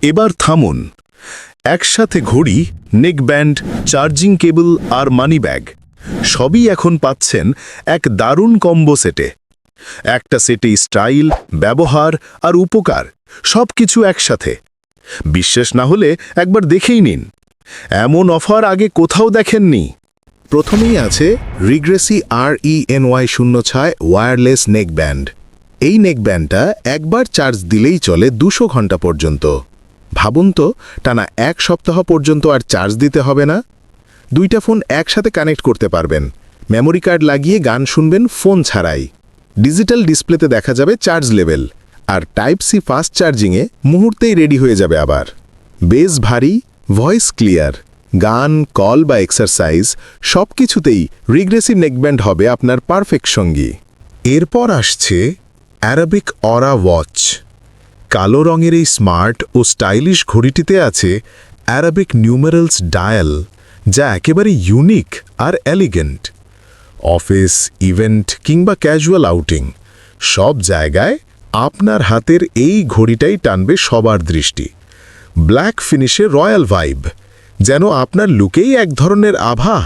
এবার থামুন। একসাথে ঘড়ি, নেকব্যান্ড, চার্জিং কেবল আর মানি ব্যাগ সবই এখন পাচ্ছেন এক দারুণ কম্বো সেটে। একটা সেটেই স্টাইল, ব্যবহার আর উপকার সবকিছু একসাথে। বিশ্বাস না হলে একবার দেখেই নিন। এমন অফার আগে কোথাও দেখেননি। প্রথমেই আছে রিগ্রেসি RENY06 ওয়্যারলেস নেকব্যান্ড। এই নেকব্যান্ডটা একবার চার্জ দিলেই চলে 200 ঘন্টা পর্যন্ত। ভাবুন তো, টানা 1 সপ্তাহ পর্যন্ত আর চার্জ দিতে হবে না। দুইটা ফোন একসাথে কানেক্ট করতে পারবেন, মেমোরি কার্ড লাগিয়ে গান শুনবেন ফোন ছাড়াই। ডিজিটাল ডিসপ্লেতে দেখা যাবে চার্জ লেভেল, আর টাইপ সি ফাস্ট চার্জিংয়ে মুহূর্তেই রেডি হয়ে যাবে আবার। বেস ভারী, ভয়েস ক্লিয়ার, গান, কল বা এক্সারসাইজ সব কিছুতেই রিগ্রেসিভ নেকব্যান্ড হবে আপনার পারফেক্ট সঙ্গী। এরপর আসছে অ্যারাবিক অরা ওয়াচ। কালো রঙের এই স্মার্ট ও স্টাইলিশ ঘড়িটিতে আছে অ্যারাবিক নিউমেরালস ডায়াল, যা একেবারে ইউনিক আর এলিগেন্ট। অফিস, ইভেন্ট কিংবা ক্যাজুয়াল আউটিং সব জায়গায় আপনার হাতের এই ঘড়িটাই টানবে সবার দৃষ্টি। ব্ল্যাক ফিনিশে রয়্যাল ভাইব, যেন আপনার লুকেই এক ধরনের আভা।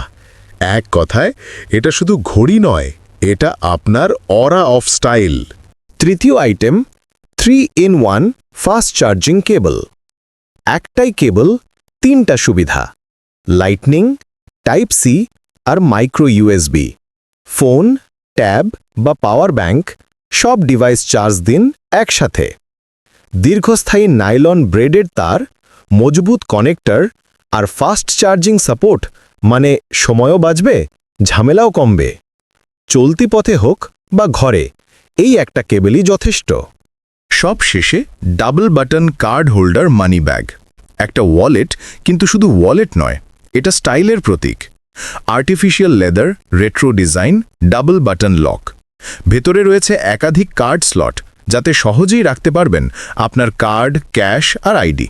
এক কথায়, এটা শুধু ঘড়ি নয়, এটা আপনার অরা অফ স্টাইল। তৃতীয় item 3-in-1 fast charging cable. একটাই কেবল, 3টা সুবিধা: লাইটনিং, টাইপ সি আর মাইক্রো ইউএসবি। ফোন, ট্যাব বা পাওয়ার ব্যাংক সব ডিভাইস চার্জ দিন একসাথে। দীর্ঘস্থায়ী নাইলন ব্রেডের তার, মজবুত কানেক্টর আর ফাস্ট চার্জিং সাপোর্ট, মানে সময়ও বাঁচবে, ঝামেলাও কমবে। চলতি পথে হোক বা ঘরে, এই একটা কেবলই যথেষ্ট। সব শেষে double button card holder money bag. একটা ওয়ালেট, কিন্তু শুধু ওয়ালেট নয়, এটা স্টাইলের প্রতীক। Artificial leather, retro design, double button lock. ভেতরে রয়েছে একাধিক কার্ড স্লট, যাতে সহজেই রাখতে পারবেন আপনার কার্ড, ক্যাশ আর আইডি।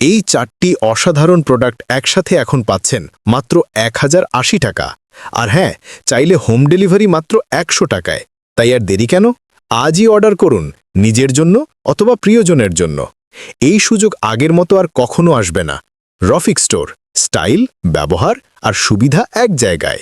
এই 4টি অসাধারণ প্রোডাক্ট একসাথে এখন পাচ্ছেন মাত্র 1080 টাকা। আর হ্যাঁ, চাইলে হোম ডেলিভারি মাত্র 100 টাকায়। তাই আর দেরি কেন? আজই অর্ডার করুন, নিজের জন্য অথবা প্রিয়জনের জন্য। এই সুযোগ আগের মতো আর কখনো আসবে না। রফিক স্টোর, স্টাইল, ব্যবহার আর সুবিধা এক জায়গায়।